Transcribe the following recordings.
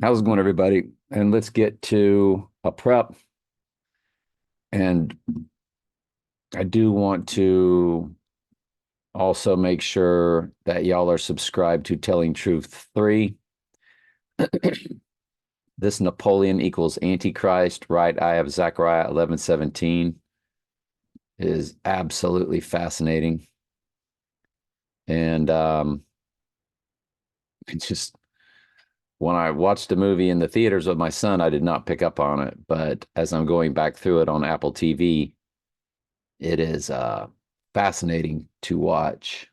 How's it going, everybody? And let's get to a prep. And I do want to also make sure that y'all are subscribed to Telling Truth 3. This Napoleon equals Antichrist, right eye of Zechariah 11:17 is absolutely fascinating. And it's just when I watched the movie in the theaters with my son, I did not pick up on it. But as I'm going back through it on Apple TV, it is fascinating to watch.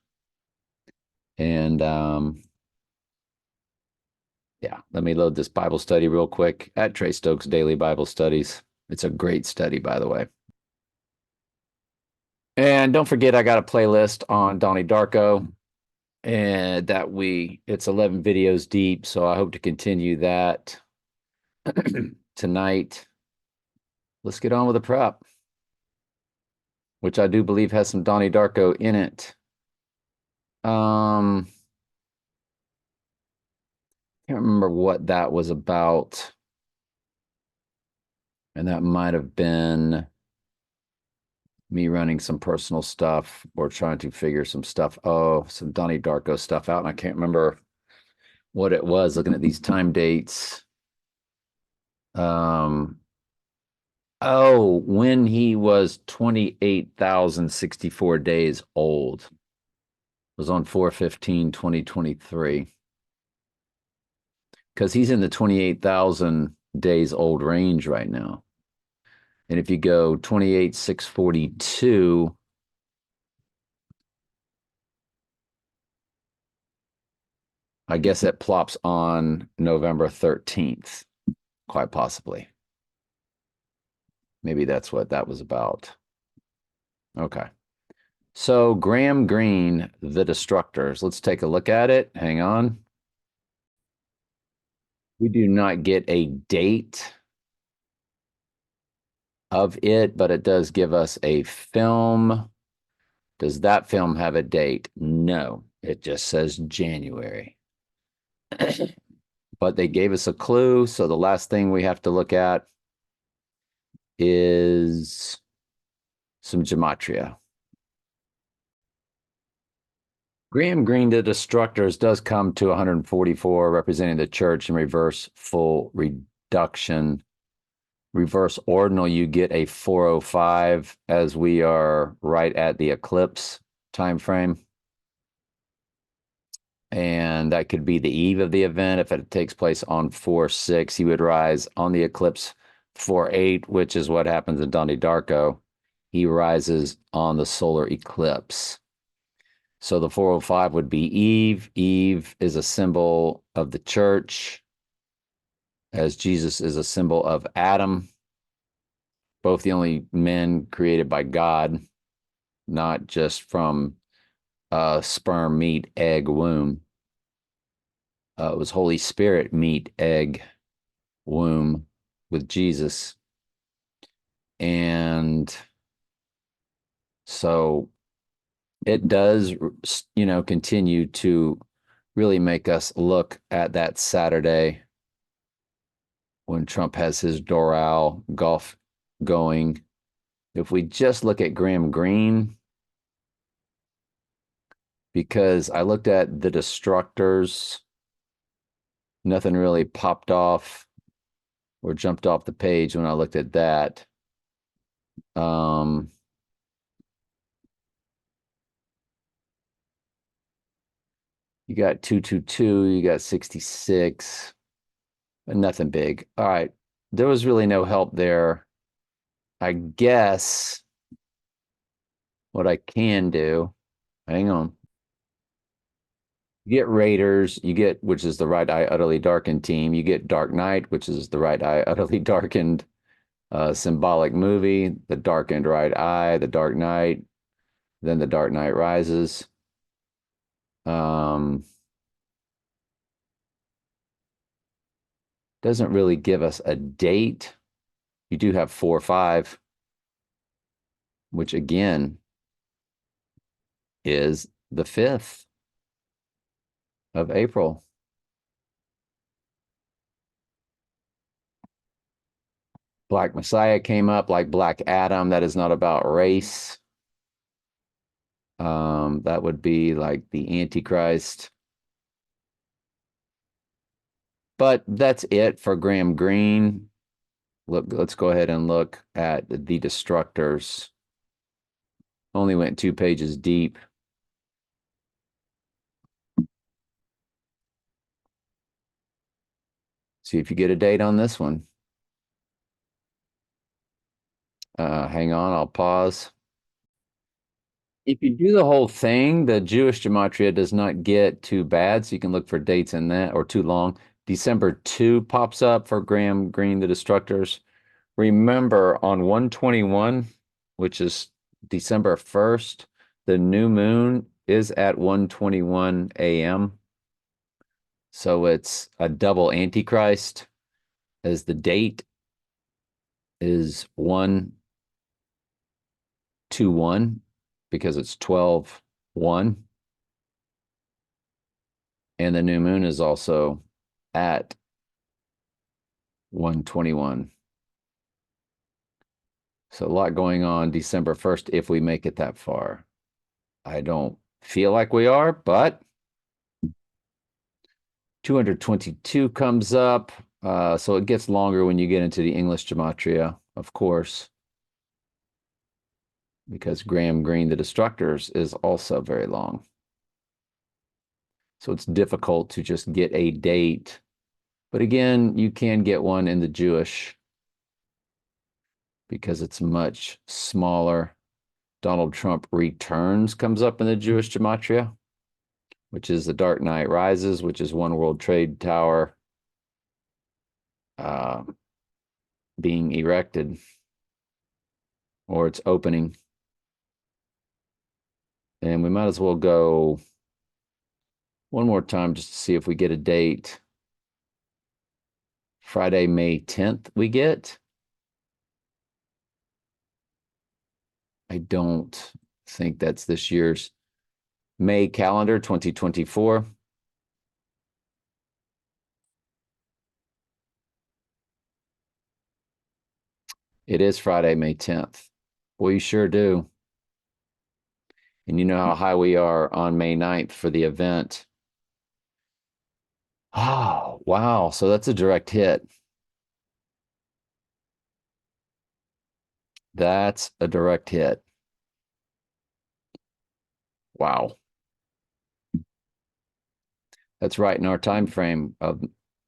And yeah, let me load this Bible study real quick at Trey Stokes Daily Bible Studies. It's a great study, by the way. And don't forget, I got a playlist on Donnie Darko, and it's 11 videos deep. So I hope to continue that tonight. Let's get on with the prep, which I do believe has some Donnie Darko in it. Um, can't remember what that was about. And that might have been me running some personal stuff or trying to figure some stuff. Oh, some Donnie Darko stuff out. And I can't remember what it was looking at these time dates. Um, oh, when he was 28,064 days old. It was on 4/15/2023. Because he's in the 28,000 days old range right now. And if you go 28,642, I guess it plops on November 13th, quite possibly. Maybe that's what that was about. Okay. So Graham Greene, The Destructors. Let's take a look at it. Hang on. We do not get a date of it, but it does give us a film. Does that film have a date? No, it just says January. But they gave us a clue. So the last thing we have to look at is some gematria. Graham Greene, The Destructors, does come to 144, representing the church in reverse full reduction. Reverse ordinal, you get a 405 as we are right at the eclipse time frame. And that could be the eve of the event. If it takes place on 4/6, he would rise on the eclipse 4/8, which is what happens in Donnie Darko. He rises on the solar eclipse. So the 405 would be Eve. Eve is a symbol of the church, as Jesus is a symbol of Adam, both the only men created by God, not just from sperm, meat, egg, womb. It was Holy Spirit, meat, egg, womb with Jesus. And so it does, continue to really make us look at that Saturday when Trump has his Doral golf going. If we just look at Graham Greene, because I looked at the Destructors, nothing really popped off or jumped off the page when I looked at that. You got 222, you got 66, but nothing big. All right. There was really no help there. I guess what I can do, hang on. You get Raiders, you get, which is the right eye utterly darkened team. You get Dark Knight, which is the right eye utterly darkened symbolic movie, the darkened right eye, the Dark Knight, then the Dark Knight Rises. Um, doesn't really give us a date. You do have 4/5, which again is the 5th of April. Black Messiah came up, like Black Adam. That is not about race. That would be like the Antichrist. But that's it for Graham Greene. Look, let's go ahead and look at the Destructors. Only went 2 pages deep. See if you get a date on this one. Hang on, I'll pause. If you do the whole thing, the Jewish gematria does not get too bad, so you can look for dates in that, or too long. December 2 pops up for Graham Greene, the Destructors. Remember, on 121, which is December 1st, the new moon is at 1:21 a.m. So it's a double Antichrist, as the date is 1:21 because it's 12:1. And the new moon is also at 1:21. So a lot going on December 1st if we make it that far. I don't feel like we are, but 222 comes up. So it gets longer when you get into the English gematria, of course, because Graham Greene, the Destructors, is also very long. So it's difficult to just get a date. But again, you can get one in the Jewish because it's much smaller. Donald Trump Returns comes up in the Jewish gematria, which is The Dark Knight Rises, which is One World Trade Tower being erected, or it's opening. And we might as well go one more time just to see if we get a date. Friday, May 10th, we get. I don't think that's this year's May calendar, 2024. It is Friday, May 10th. Boy, you sure do. And you know how high we are on May 9th for the event. Oh, wow. So that's a direct hit. That's a direct hit. Wow. That's right in our time frame of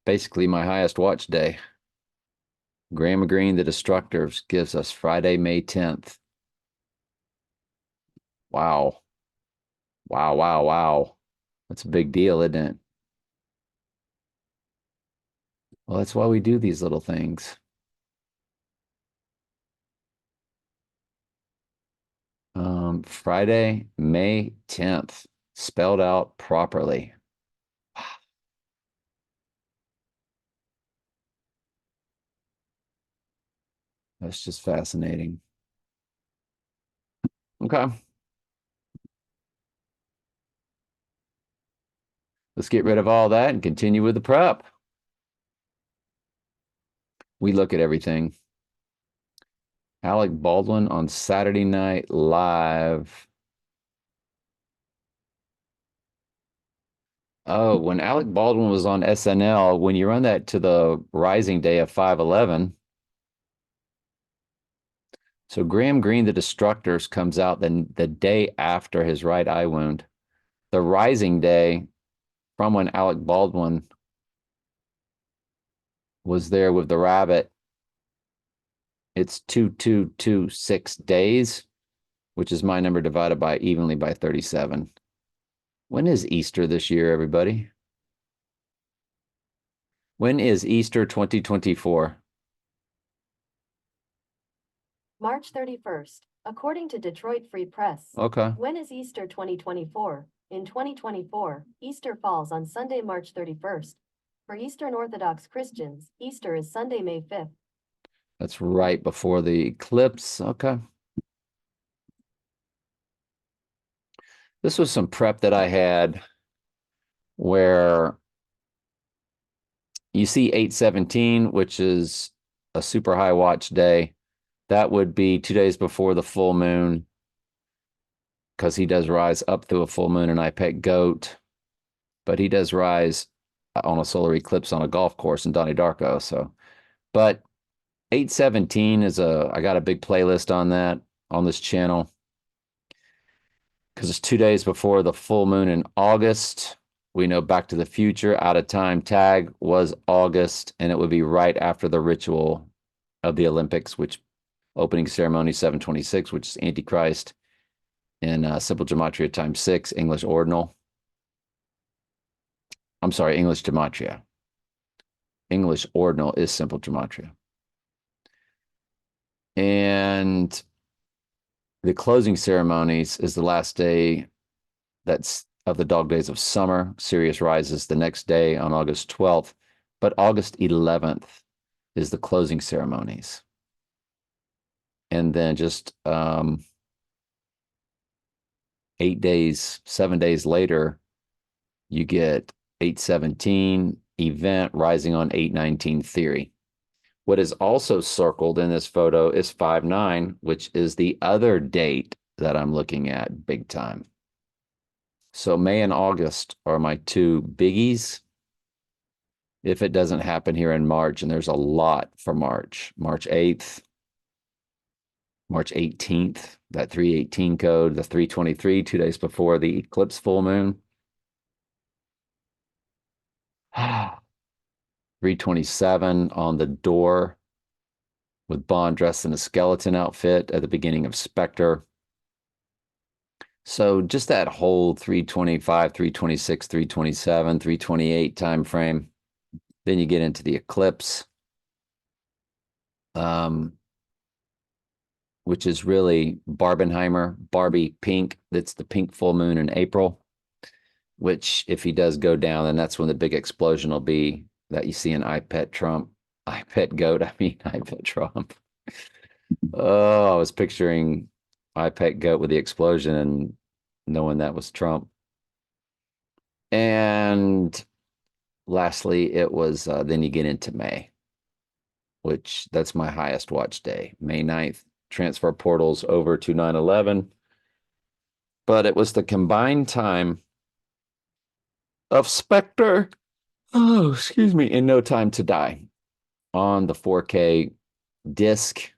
basically my highest watch day. Graham Greene, The Destructors, gives us Friday, May 10th. Wow. Wow, wow, wow. That's a big deal, isn't it? Well, that's why we do these little things. Friday, May 10th, spelled out properly. That's just fascinating. Okay. Let's get rid of all that and continue with the prep. We look at everything. Alec Baldwin on Saturday Night Live. Oh, when Alec Baldwin was on SNL, when you run that to the rising day of 5/11, so Graham Greene, The Destructors comes out the day after his right eye wound. The rising day from when Alec Baldwin was there with the rabbit, it's 2226 days, which is my number divided by evenly by 37. When is Easter this year, everybody? When is Easter 2024? March 31st, according to Detroit Free Press. Okay. When is Easter 2024? In 2024, Easter falls on Sunday, March 31st. For Eastern Orthodox Christians, Easter is Sunday, May 5th. That's right before the eclipse. Okay. This was some prep that I had where you see 817, which is a super high watch day. That would be 2 days before the full moon, because he does rise up through a full moon in IPEC Goat, but he does rise on a solar eclipse on a golf course in Donnie Darko. So, but 817 is I got a big playlist on that on this channel because it's 2 days before the full moon in August. We know Back to the Future out of time tag was August, and it would be right after the ritual of the Olympics, which opening ceremony 726, which is Antichrist in simple gematria times 6, English ordinal. I'm sorry, English gematria. English ordinal is simple gematria. And the closing ceremonies is the last day that's of the dog days of summer. Sirius rises the next day on August 12th, but August 11th is the closing ceremonies. And then just 7 days later, you get 817 event rising on 819 theory. What is also circled in this photo is 5/9, which is the other date that I'm looking at big time. So May and August are my two biggies. If it doesn't happen here in March, and there's a lot for March, March 8th, March 18th, that 318 code, the 323, 2 days before the eclipse full moon. 327 on the door with Bond dressed in a skeleton outfit at the beginning of Spectre. So just that whole 325, 326, 327, 328 time frame. Then you get into the eclipse, which is really Barbenheimer, Barbie pink. That's the pink full moon in April, which if he does go down, then that's when the big explosion will be that you see in I Pet Trump. I Pet Goat, I mean I Pet Trump. Oh, I was picturing I Pet Goat with the explosion and knowing that was Trump. And lastly, it was then you get into May, which that's my highest watch day. May 9th, transfer portals over to 9/11. But it was the combined time of Spectre, oh, excuse me, in No Time to Die on the 4K disc.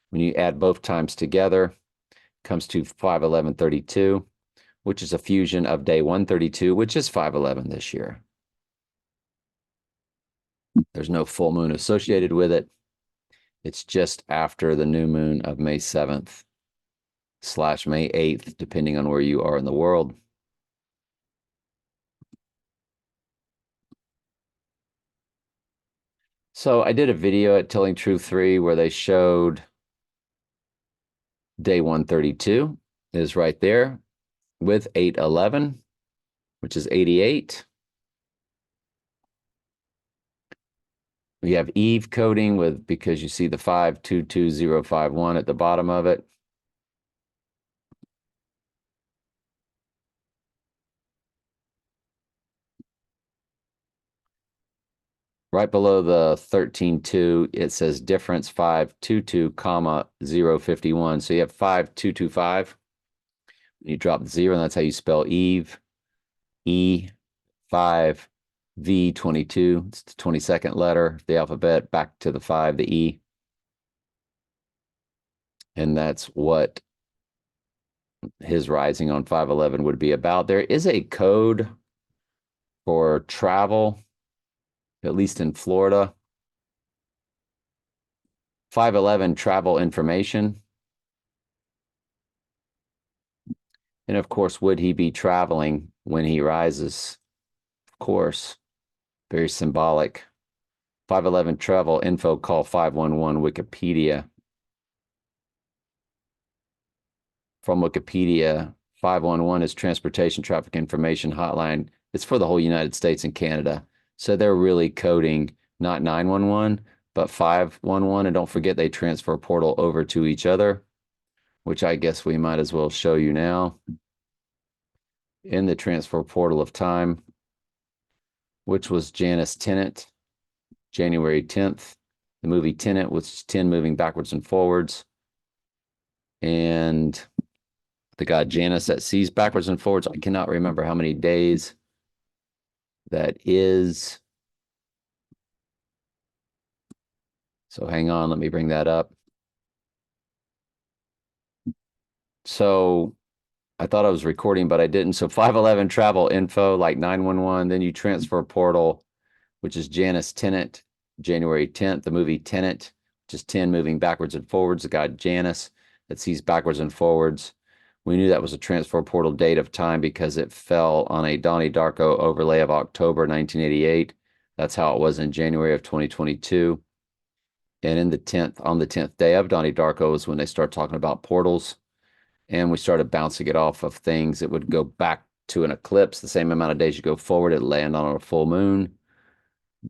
When you add both times together, comes to 5/11/32, which is a fusion of day 132, which is 5/11 this year. There's no full moon associated with it. It's just after the new moon of May 7th / May 8th, depending on where you are in the world. So I did a video at Telling Truth 3 where they showed day 132 is right there with 8/11, which is 88. We have Eve coding with, because you see the 522051 at the bottom of it. Right below the 13.2, it says difference 522, 051. So you have 5225. You drop the 0, and that's how you spell Eve. E5 V22. It's the 22nd letter of the alphabet, back to the 5, the E. And that's what his rising on 5/11 would be about. There is a code for travel, at least in Florida. 5/11 travel information. And of course, would he be traveling when he rises? Of course, very symbolic. 5/11 travel info, call 511 Wikipedia. From Wikipedia, 511 is transportation traffic information hotline. It's for the whole United States and Canada. So they're really coding not 911, but 511. And don't forget, they transfer portal over to each other, which I guess we might as well show you now. In the transfer portal of time, which was Janice Tennant, January 10th the movie Tenet, which is 10 moving backwards and forwards. And the god Janus that sees backwards and forwards. I cannot remember how many days that is. So hang on, let me bring that up. So I thought I was recording, but I didn't. So 511 travel info, like 911. Then you transfer portal, which is Janus Tenet, January 10th. The movie Tenet, which is 10 moving backwards and forwards. The god Janus that sees backwards and forwards. We knew that was a transfer portal date of time because it fell on a Donnie Darko overlay of October 1988. That's how it was in January of 2022. And in the 10th, on the 10th day of Donnie Darko is when they start talking about portals. And we started bouncing it off of things that would go back to an eclipse. The same amount of days you go forward, it land on a full moon.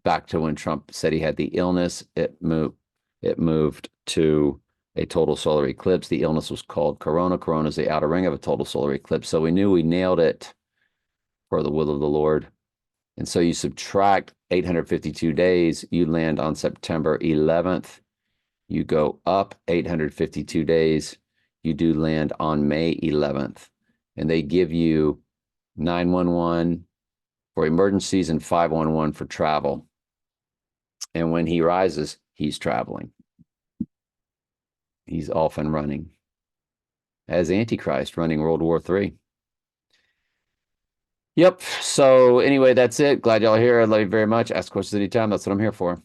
Back to when Trump said he had the illness, it moved to a total solar eclipse. The illness was called corona. Corona is the outer ring of a total solar eclipse. So we knew we nailed it for the will of the Lord. And so you subtract 852 days, you land on September 11th. You go up 852 days, you do land on May 11th. And they give you 911 for emergencies and 511 for travel. And when he rises, he's traveling. He's off and running as Antichrist running World War III. Yep. So anyway, that's it. Glad y'all are here. I love you very much. Ask questions anytime. That's what I'm here for.